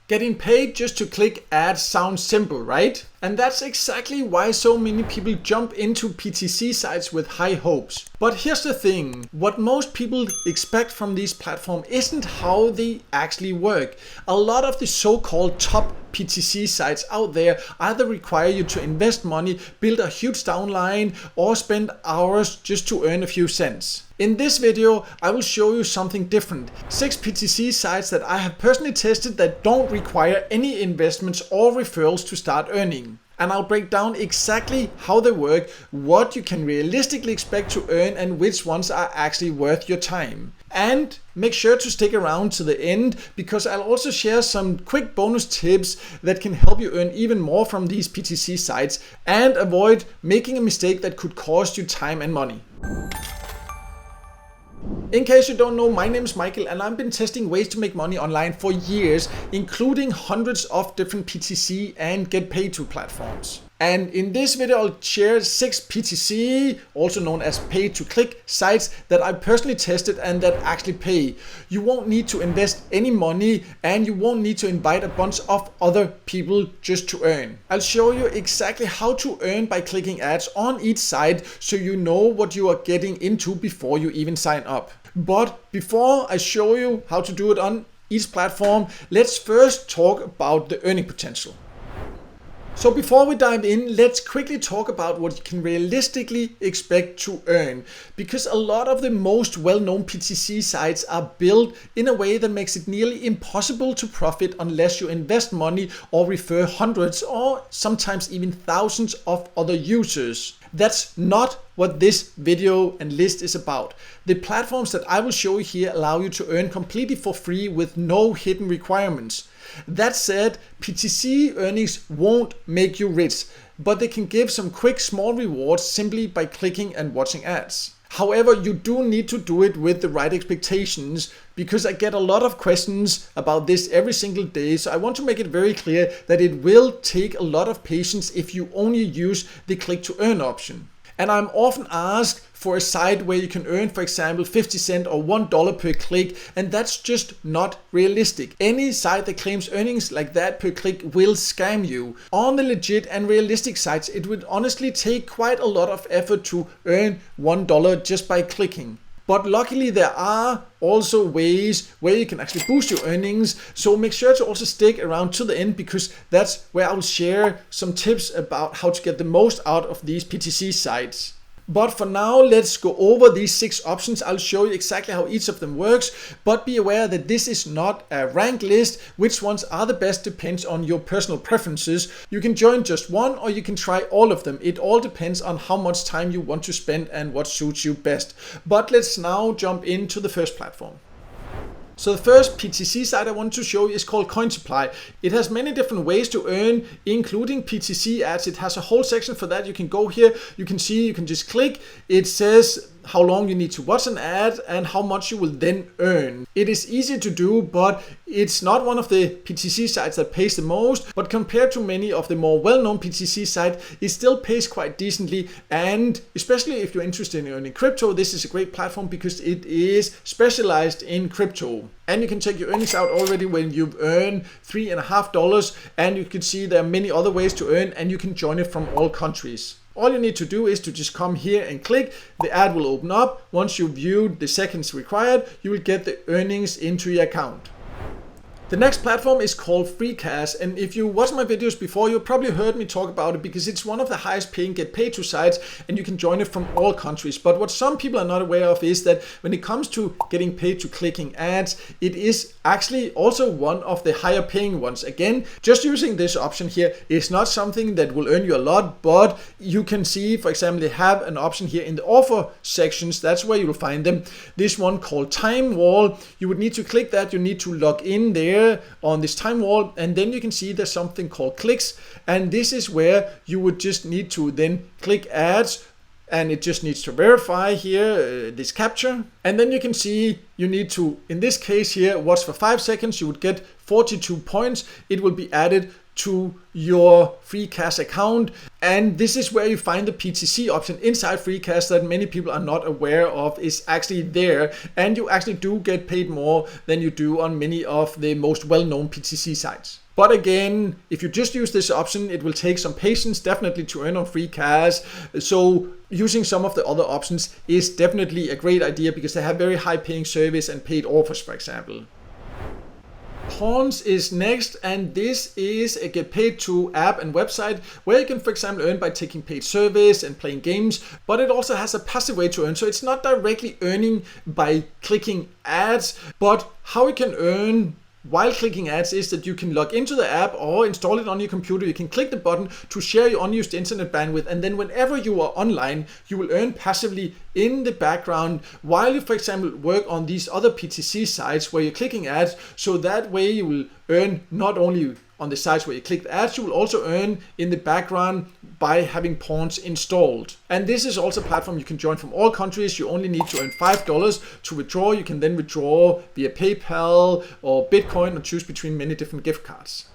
Getting paid just to click ads sounds simple, right? And that's exactly why so many people jump into PTC sites with high hopes. But here's the thing, what most people expect from these platforms isn't how they actually work. A lot of the so-called top PTC sites out there either require you to invest money, build a huge downline, or spend hours just to earn a few cents. In this video, I will show you something different. 6 PTC sites that I have personally tested that don't require any investments or referrals to start earning. And I'll break down exactly how they work, what you can realistically expect to earn, and which ones are actually worth your time. And make sure to stick around to the end, because I'll also share some quick bonus tips that can help you earn even more from these PTC sites and avoid making a mistake that could cost you time and money. In case you don't know, my name is Michael and I've been testing ways to make money online for years, including hundreds of different PTC and get paid to platforms. And in this video, I'll share 6 PTC, also known as pay to click sites that I personally tested and that actually pay. You won't need to invest any money and you won't need to invite a bunch of other people just to earn. I'll show you exactly how to earn by clicking ads on each site so you know what you are getting into before you even sign up. But before I show you how to do it on each platform, let's first talk about the earning potential. So before we dive in, let's quickly talk about what you can realistically expect to earn, because a lot of the most well-known PTC sites are built in a way that makes it nearly impossible to profit unless you invest money or refer hundreds or sometimes even thousands of other users. That's not what this video and list is about. The platforms that I will show you here allow you to earn completely for free with no hidden requirements. That said, PTC earnings won't make you rich, but they can give some quick small rewards simply by clicking and watching ads. However, you do need to do it with the right expectations, because I get a lot of questions about this every single day. So I want to make it very clear that it will take a lot of patience if you only use the click to earn option. And I'm often asked for a site where you can earn, for example, 50 cents or $1 per click, and that's just not realistic. Any site that claims earnings like that per click will scam you. On the legit and realistic sites, it would honestly take quite a lot of effort to earn $1 just by clicking. But luckily there are also ways where you can actually boost your earnings, so make sure to also stick around to the end, because that's where I will share some tips about how to get the most out of these PTC sites. But for now, let's go over these 6 options. I'll show you exactly how each of them works, but be aware that this is not a ranked list. Which ones are the best depends on your personal preferences. You can join just one or you can try all of them. It all depends on how much time you want to spend and what suits you best. But let's now jump into the first platform. So the first PTC site I want to show you is called CoinSupply. It has many different ways to earn, including PTC ads. It has a whole section for that. You can go here, you can see, you can just click. It says how long you need to watch an ad and how much you will then earn. It is easy to do, but it's not one of the PTC sites that pays the most, but compared to many of the more well-known PTC sites, it still pays quite decently. And especially if you're interested in earning crypto, this is a great platform because it is specialized in crypto. And you can check your earnings out already when you've earned $3.50, and you can see there are many other ways to earn, and you can join it from all countries. All you need to do is to just come here and click. The ad will open up. Once you've viewed the seconds required, you will get the earnings into your account. The next platform is called FreeCash, and if you watched my videos before, you probably heard me talk about it because it's one of the highest paying get paid to sites, and you can join it from all countries. But what some people are not aware of is that when it comes to getting paid to clicking ads, it is actually also one of the higher paying ones. Again, just using this option here is not something that will earn you a lot, but you can see, for example, they have an option here in the offer sections. That's where you will find them. This one called Time Wall, you would need to click that. You need to log in there on this time wall, and then you can see there's something called clicks, and this is where you would just need to then click ads, and it just needs to verify here this captcha, and then you can see you need to, in this case here, watch for 5 seconds. You would get 42 points. It will be added to your FreeCash account. And this is where you find the PTC option inside FreeCash that many people are not aware of is actually there. And you actually do get paid more than you do on many of the most well-known PTC sites. But again, if you just use this option, it will take some patience definitely to earn on FreeCash. So using some of the other options is definitely a great idea because they have very high paying service and paid offers, for example. Pawns is next, and this is a get paid to app and website where you can, for example, earn by taking paid service and playing games, but it also has a passive way to earn. So it's not directly earning by clicking ads, but how you can earn while clicking ads is that you can log into the app or install it on your computer. You can click the button to share your unused internet bandwidth, and then whenever you are online, you will earn passively in the background while you, for example, work on these other PTC sites where you're clicking ads. So that way you will earn not only on the sites where you click the ads, you will also earn in the background by having Pawns installed. And this is also a platform you can join from all countries. You only need to earn $5 to withdraw. You can then withdraw via PayPal or Bitcoin or choose between many different gift cards.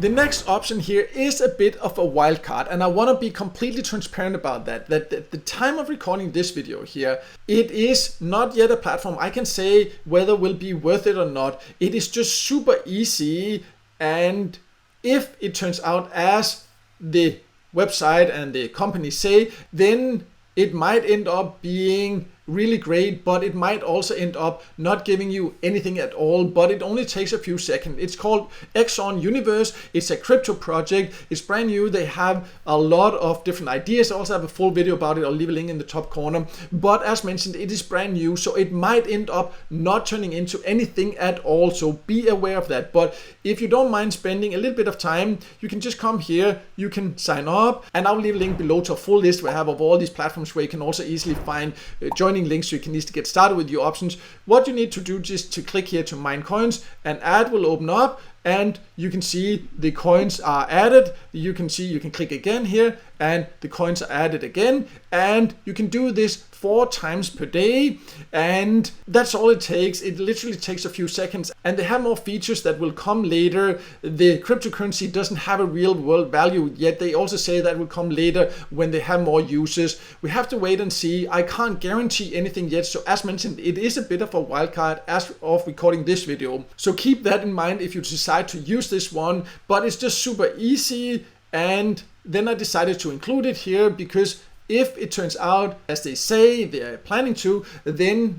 The next option here is a bit of a wild card, and I want to be completely transparent about that at the time of recording this video here, it is not yet a platform I can say whether it will be worth it or not. It is just super easy, and if it turns out as the website and the company say, then it might end up being really great, but it might also end up not giving you anything at all, but it only takes a few seconds. It's called Exxon Universe. It's a crypto project. It's brand new. They have a lot of different ideas. I also have a full video about it. I'll leave a link in the top corner. But as mentioned, it is brand new, so it might end up not turning into anything at all. So be aware of that. But if you don't mind spending a little bit of time, you can just come here, you can sign up, and I'll leave a link below to a full list where I have of all these platforms where you can also easily find joining links so you can easily get started with your options. What you need to do is to click here to mine coins. An ad will open up and you can see the coins are added. You can see you can click again here and the coins are added again, and you can do this 4 times per day, and that's all it takes. It literally takes a few seconds, and they have more features that will come later. The cryptocurrency doesn't have a real world value yet. They also say that will come later when they have more users. We have to wait and see. I can't guarantee anything yet, so as mentioned, it is a bit of a wild card as of recording this video, so keep that in mind if you decide to use this one. But it's just super easy, and then I decided to include it here because if it turns out as they say they're planning to, then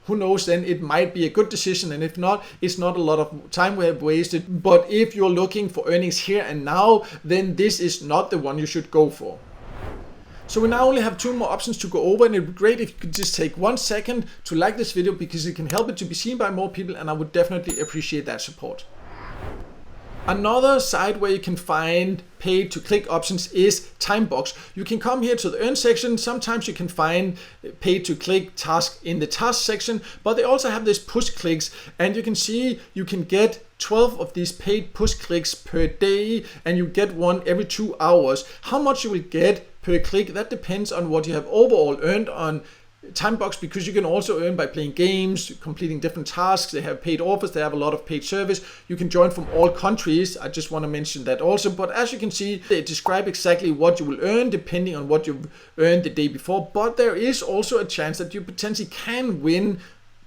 who knows, then it might be a good decision, and if not, it's not a lot of time we have wasted. But if you're looking for earnings here and now, then this is not the one you should go for. So we now only have 2 more options to go over, and it would be great if you could just take 1 second to like this video because it can help it to be seen by more people, and I would definitely appreciate that support. Another site where you can find paid to click options is Timebox. You can come here to the earn section. Sometimes you can find paid to click task in the task section, but they also have this push clicks, and you can see you can get 12 of these paid push clicks per day, and you get one every 2 hours. How much you will get per click, that depends on what you have overall earned on Timebox, because you can also earn by playing games, completing different tasks. They have paid offers, they have a lot of paid service. You can join from all countries. I just want to mention that also. But as you can see, they describe exactly what you will earn depending on what you've earned the day before. But there is also a chance that you potentially can win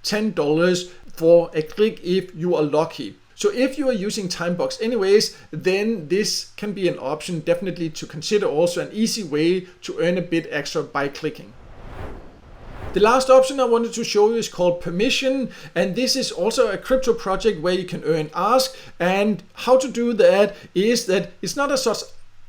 $10 for a click if you are lucky. So if you are using Timebox anyways, then this can be an option definitely to consider, also an easy way to earn a bit extra by clicking. The last option I wanted to show you is called Permission, and this is also a crypto project where you can earn ask. And how to do that is that it's not as such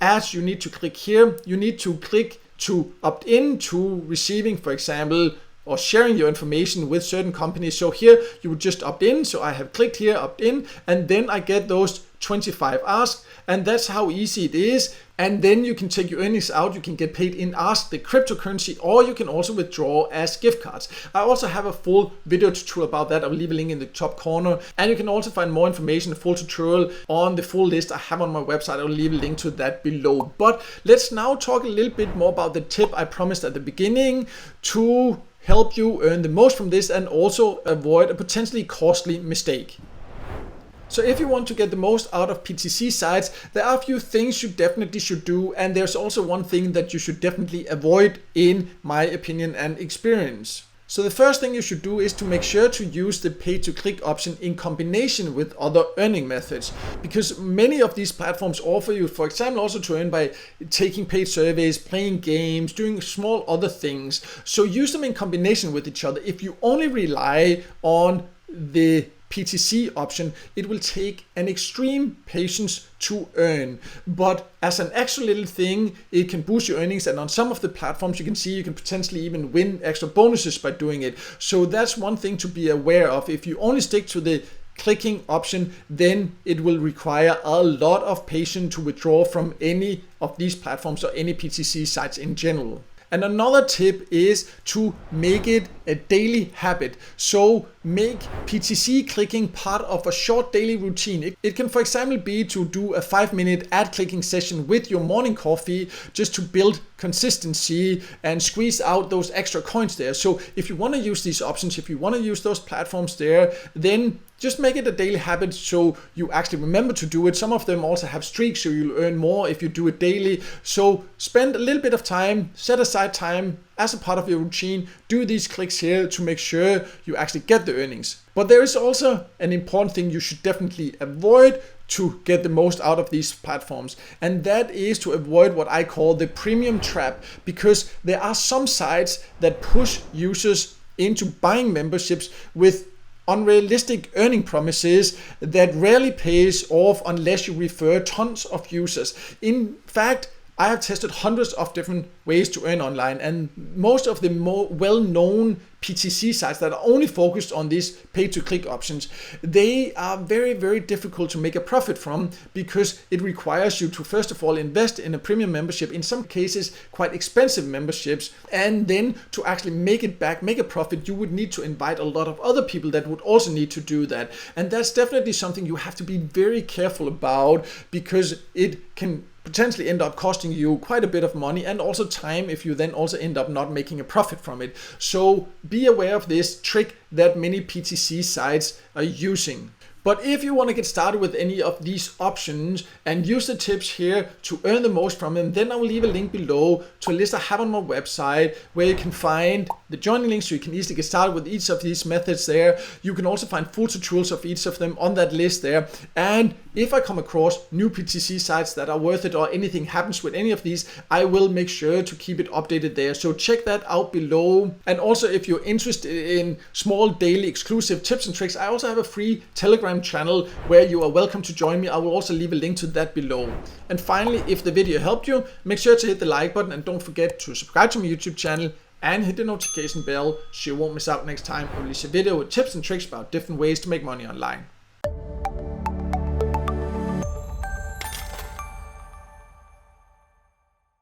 as you need to click here. You need to click to opt in to receiving, for example, or sharing your information with certain companies. So here you would just opt in. So I have clicked here, opt in, and then I get those 25 asks, and that's how easy it is. And then you can take your earnings out. You can get paid in ask, the cryptocurrency, or you can also withdraw as gift cards. I also have a full video tutorial about that. I'll leave a link in the top corner, and you can also find more information, a full tutorial on the full list I have on my website. I'll leave a link to that below. But let's now talk a little bit more about the tip I promised at the beginning to help you earn the most from this and also avoid a potentially costly mistake. So if you want to get the most out of PTC sites, there are a few things you definitely should do, and there's also one thing that you should definitely avoid in my opinion and experience. So the first thing you should do is to make sure to use the pay-to-click option in combination with other earning methods, because many of these platforms offer you, for example, also to earn by taking paid surveys, playing games, doing small other things. So use them in combination with each other. If you only rely on the PTC option, it will take an extreme patience to earn, but as an extra little thing, it can boost your earnings, and on some of the platforms you can see you can potentially even win extra bonuses by doing it. So that's one thing to be aware of. If you only stick to the clicking option, then it will require a lot of patience to withdraw from any of these platforms or any PTC sites in general. And another tip is to make it a daily habit. So make PTC clicking part of a short daily routine. It can, for example, be to do a 5-minute ad clicking session with your morning coffee, just to build consistency and squeeze out those extra coins there. So if you want to use these options, if you want to use those platforms there, then just make it a daily habit so you actually remember to do it. Some of them also have streaks, so you'll earn more if you do it daily. So spend a little bit of time, set aside time as a part of your routine, do these clicks here to make sure you actually get the earnings. But there is also an important thing you should definitely avoid to get the most out of these platforms, and that is to avoid what I call the premium trap, because there are some sites that push users into buying memberships with unrealistic earning promises that rarely pays off unless you refer tons of users. In fact, I have tested hundreds of different ways to earn online, and most of the more well-known PTC sites that are only focused on these pay-to-click options, they are very, very difficult to make a profit from, because it requires you to first of all invest in a premium membership, in some cases quite expensive memberships, and then to actually make it back, make a profit, you would need to invite a lot of other people that would also need to do that. And that's definitely something you have to be very careful about, because it can potentially end up costing you quite a bit of money and also time if you then also end up not making a profit from it. So be aware of this trick that many PTC sites are using. But if you want to get started with any of these options and use the tips here to earn the most from them, then I will leave a link below to a list I have on my website where you can find the joining link so you can easily get started with each of these methods there. You can also find full tutorials of each of them on that list there. And if I come across new PTC sites that are worth it or anything happens with any of these, I will make sure to keep it updated there. So check that out below. And also, if you're interested in small daily exclusive tips and tricks, I also have a free Telegram channel where you are welcome to join me. I will also leave a link to that below. And finally, if the video helped you, make sure to hit the like button and don't forget to subscribe to my YouTube channel and hit the notification bell so you won't miss out next time I release a video with tips and tricks about different ways to make money online.